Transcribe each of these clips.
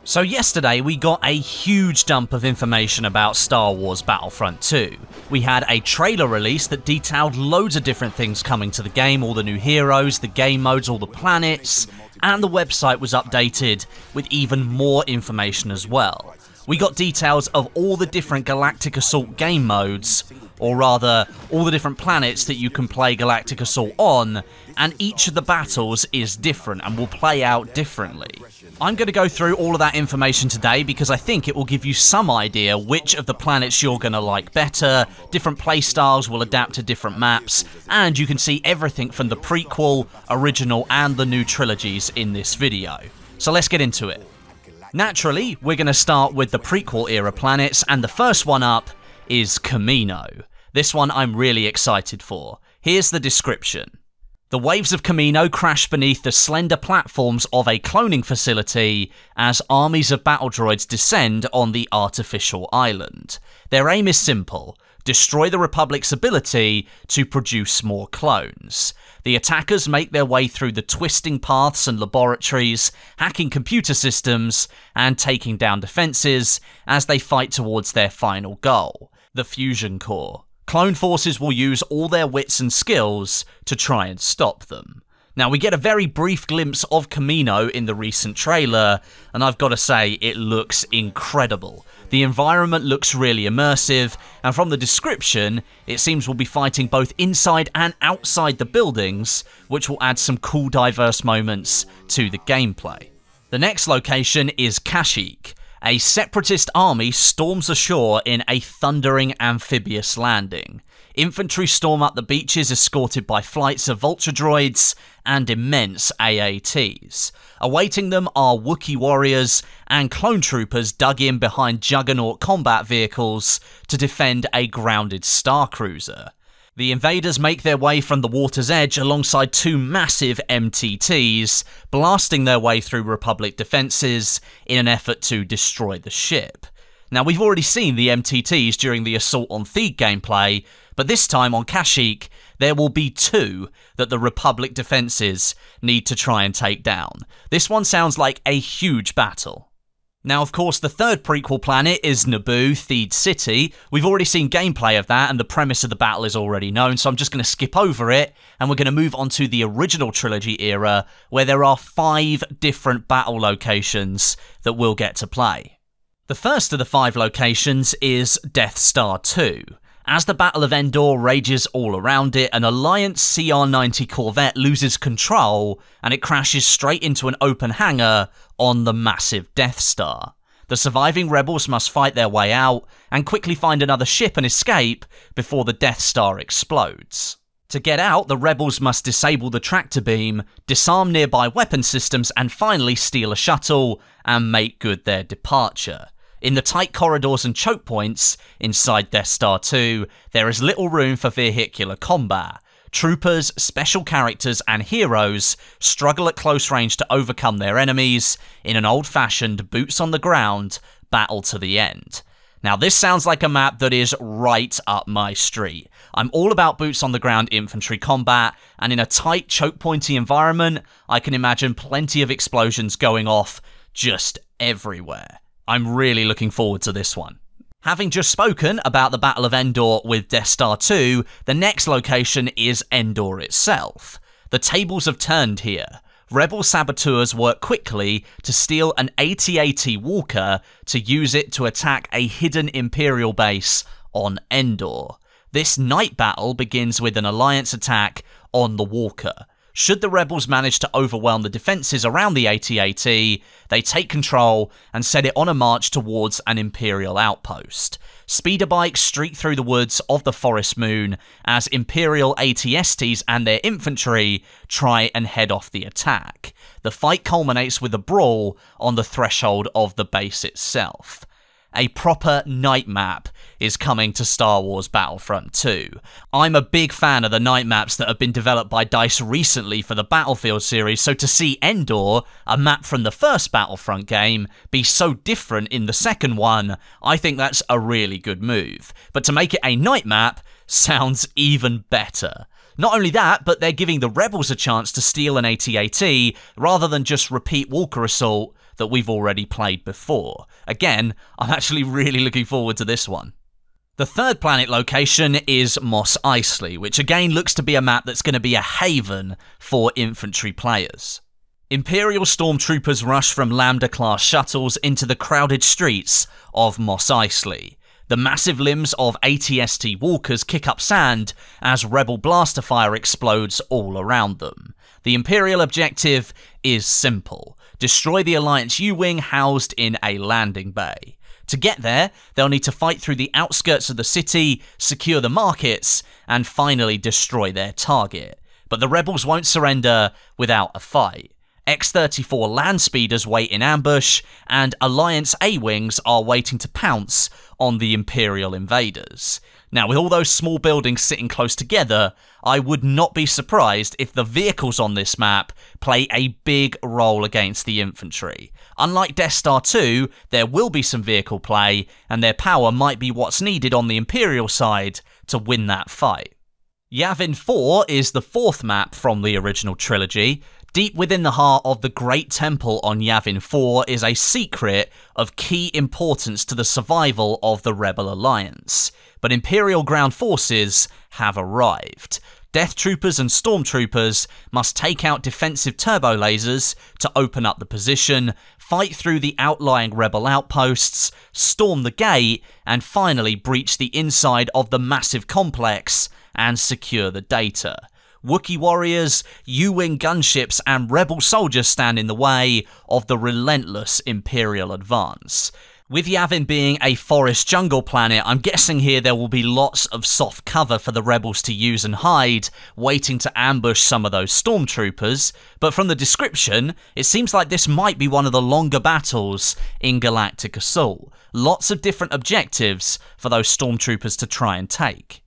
So yesterday we got a huge dump of information about Star Wars Battlefront 2. We had a trailer release that detailed loads of different things coming to the game, all the new heroes, the game modes, all the planets, and the website was updated with even more information as well. We got details of all the different Galactic Assault game modes, or rather, all the different planets that you can play Galactic Assault on, and each of the battles is different and will play out differently. I'm going to go through all of that information today because I think it will give you some idea which of the planets you're going to like better, different playstyles will adapt to different maps, and you can see everything from the prequel, original, and the new trilogies in this video. So let's get into it. Naturally, we're going to start with the prequel era planets, and the first one up is Kamino. This one I'm really excited for. Here's the description. The waves of Kamino crash beneath the slender platforms of a cloning facility as armies of battle droids descend on the artificial island. Their aim is simple: destroy the Republic's ability to produce more clones. The attackers make their way through the twisting paths and laboratories, hacking computer systems, and taking down defenses as they fight towards their final goal, the fusion core. Clone forces will use all their wits and skills to try and stop them. Now, we get a very brief glimpse of Kamino in the recent trailer, and I've got to say, it looks incredible. The environment looks really immersive, and from the description, it seems we'll be fighting both inside and outside the buildings, which will add some cool diverse moments to the gameplay. The next location is Kashyyyk. A separatist army storms ashore in a thundering amphibious landing. Infantry storm up the beaches escorted by flights of vulture droids and immense AATs. Awaiting them are Wookiee warriors and clone troopers dug in behind juggernaut combat vehicles to defend a grounded star cruiser. The invaders make their way from the water's edge alongside two massive MTTs, blasting their way through Republic defenses in an effort to destroy the ship. Now, we've already seen the MTTs during the Assault on Theed gameplay, but this time on Kashyyyk, there will be two that the Republic defenses need to try and take down. This one sounds like a huge battle. Now, of course, the third prequel planet is Naboo, Theed City. We've already seen gameplay of that, and the premise of the battle is already known, so I'm just going to skip over it, and we're going to move on to the original trilogy era, where there are 5 different battle locations that we'll get to play. The first of the 5 locations is Death Star 2. As the Battle of Endor rages all around it, an Alliance CR-90 Corvette loses control, and it crashes straight into an open hangar on the massive Death Star. The surviving rebels must fight their way out, and quickly find another ship and escape before the Death Star explodes. To get out, the rebels must disable the tractor beam, disarm nearby weapon systems, and finally steal a shuttle and make good their departure. In the tight corridors and choke points inside Death Star 2, there is little room for vehicular combat. Troopers, special characters, and heroes struggle at close range to overcome their enemies in an old-fashioned, boots-on-the-ground battle to the end. Now, this sounds like a map that is right up my street. I'm all about boots-on-the-ground infantry combat, and in a tight, choke-pointy environment, I can imagine plenty of explosions going off just everywhere. I'm really looking forward to this one. Having just spoken about the Battle of Endor with Death Star 2, the next location is Endor itself. The tables have turned here. Rebel saboteurs work quickly to steal an AT-AT Walker to use it to attack a hidden Imperial base on Endor. This night battle begins with an Alliance attack on the Walker. Should the rebels manage to overwhelm the defenses around the AT-AT, they take control and set it on a march towards an Imperial outpost. Speeder bikes streak through the woods of the Forest Moon as Imperial AT-STs and their infantry try and head off the attack. The fight culminates with a brawl on the threshold of the base itself. A proper night map is coming to Star Wars Battlefront 2. I'm a big fan of the night maps that have been developed by DICE recently for the Battlefield series, so to see Endor, a map from the first Battlefront game, be so different in the second one, I think that's a really good move. But to make it a night map sounds even better. Not only that, but they're giving the rebels a chance to steal an AT-AT rather than just repeat Walker Assault that we've already played before. Again, I'm actually really looking forward to this one. The third planet location is Mos Eisley, which again looks to be a map that's going to be a haven for infantry players. Imperial stormtroopers rush from Lambda-class shuttles into the crowded streets of Mos Eisley. The massive limbs of AT-ST walkers kick up sand as Rebel blaster fire explodes all around them. The Imperial objective is simple: destroy the Alliance U-Wing housed in a landing bay. To get there, they'll need to fight through the outskirts of the city, secure the markets, and finally destroy their target. But the Rebels won't surrender without a fight. X-34 land speeders wait in ambush, and Alliance A-Wings are waiting to pounce on the Imperial invaders. Now, with all those small buildings sitting close together, I would not be surprised if the vehicles on this map play a big role against the infantry. Unlike Death Star 2, there will be some vehicle play, and their power might be what's needed on the Imperial side to win that fight. Yavin 4 is the fourth map from the original trilogy. Deep within the heart of the Great Temple on Yavin 4 is a secret of key importance to the survival of the Rebel Alliance. But Imperial ground forces have arrived. Death Troopers and Stormtroopers must take out defensive turbo lasers to open up the position, fight through the outlying Rebel outposts, storm the gate, and finally breach the inside of the massive complex and secure the data. Wookiee warriors, U-Wing gunships, and Rebel soldiers stand in the way of the relentless Imperial advance. With Yavin being a forest jungle planet, I'm guessing here there will be lots of soft cover for the Rebels to use and hide, waiting to ambush some of those stormtroopers, but from the description, it seems like this might be one of the longer battles in Galactic Assault. Lots of different objectives for those stormtroopers to try and take.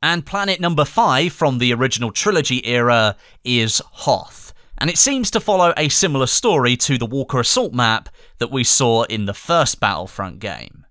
And planet number 5 from the original trilogy era is Hoth, and it seems to follow a similar story to the Walker Assault map that we saw in the first Battlefront game.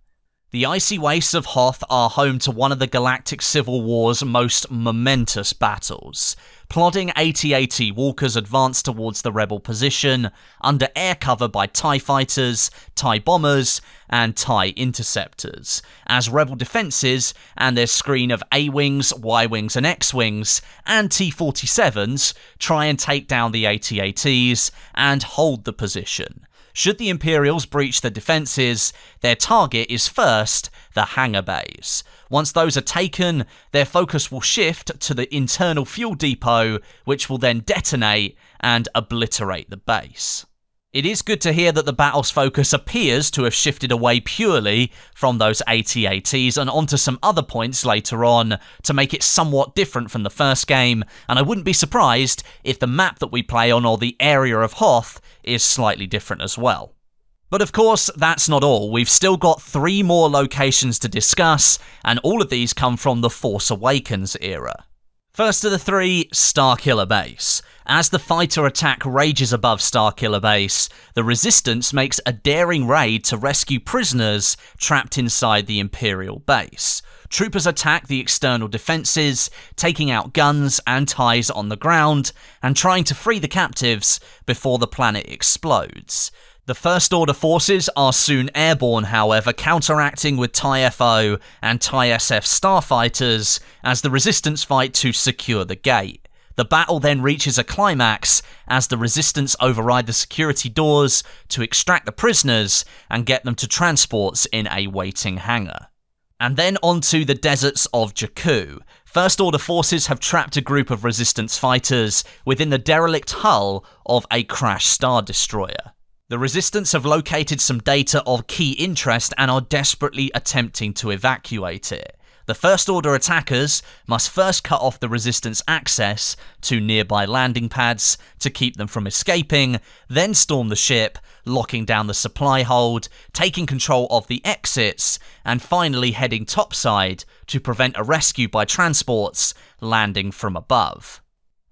The icy wastes of Hoth are home to one of the Galactic Civil War's most momentous battles. Plodding AT-AT walkers advance towards the Rebel position, under air cover by TIE fighters, TIE bombers, and TIE interceptors, as Rebel defences and their screen of A-Wings, Y-Wings and X-Wings, and T-47s try and take down the AT-ATs and hold the position. Should the Imperials breach their defences, their target is first the hangar bays. Once those are taken, their focus will shift to the internal fuel depot, which will then detonate and obliterate the base. It is good to hear that the battle's focus appears to have shifted away purely from those AT-ATs and onto some other points later on to make it somewhat different from the first game, and I wouldn't be surprised if the map that we play on or the area of Hoth is slightly different as well. But of course, that's not all. We've still got 3 more locations to discuss, and all of these come from the Force Awakens era. First of the 3, Starkiller Base. As the fighter attack rages above Starkiller Base, the Resistance makes a daring raid to rescue prisoners trapped inside the Imperial base. Troopers attack the external defences, taking out guns and TIEs on the ground, and trying to free the captives before the planet explodes. The First Order forces are soon airborne, however, counteracting with TIE FO and TIE SF starfighters as the Resistance fight to secure the gate. The battle then reaches a climax as the Resistance override the security doors to extract the prisoners and get them to transports in a waiting hangar. And then onto the deserts of Jakku. First Order forces have trapped a group of Resistance fighters within the derelict hull of a crashed Star Destroyer. The Resistance have located some data of key interest and are desperately attempting to evacuate it. The First Order attackers must first cut off the Resistance access to nearby landing pads to keep them from escaping, then storm the ship, locking down the supply hold, taking control of the exits, and finally heading topside to prevent a rescue by transports landing from above.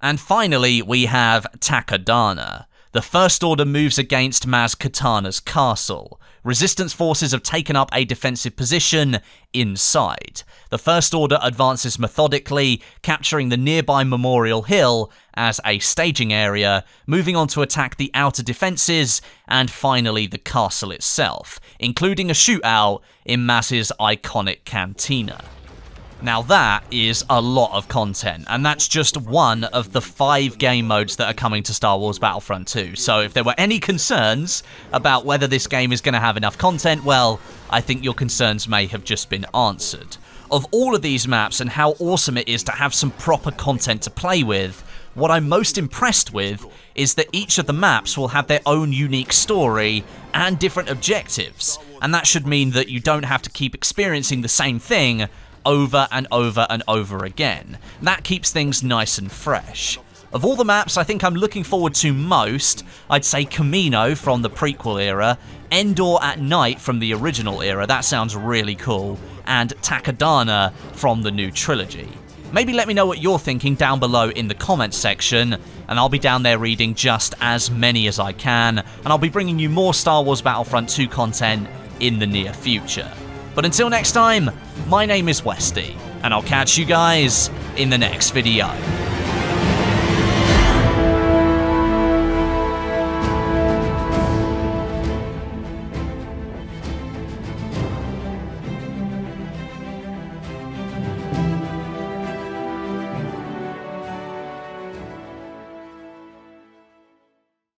And finally, we have Takodana. The The First Order moves against Maz Kanata's castle. Resistance forces have taken up a defensive position inside. The First Order advances methodically, capturing the nearby Memorial Hill as a staging area, moving on to attack the outer defences, and finally the castle itself, including a shootout in Maz's iconic cantina. Now that is a lot of content, and that's just one of the 5 game modes that are coming to Star Wars Battlefront 2, so if there were any concerns about whether this game is going to have enough content, well, I think your concerns may have just been answered. Of all of these maps and how awesome it is to have some proper content to play with, what I'm most impressed with is that each of the maps will have their own unique story and different objectives, and that should mean that you don't have to keep experiencing the same thing over and over and over again. That keeps things nice and fresh. Of all the maps I think I'm looking forward to most, I'd say Camino from the prequel era, Endor at Night from the original era, that sounds really cool, and Takodana from the new trilogy. Maybe let me know what you're thinking down below in the comments section, and I'll be down there reading just as many as I can, and I'll be bringing you more Star Wars Battlefront 2 content in the near future. But until next time, my name is Westie, and I'll catch you guys in the next video.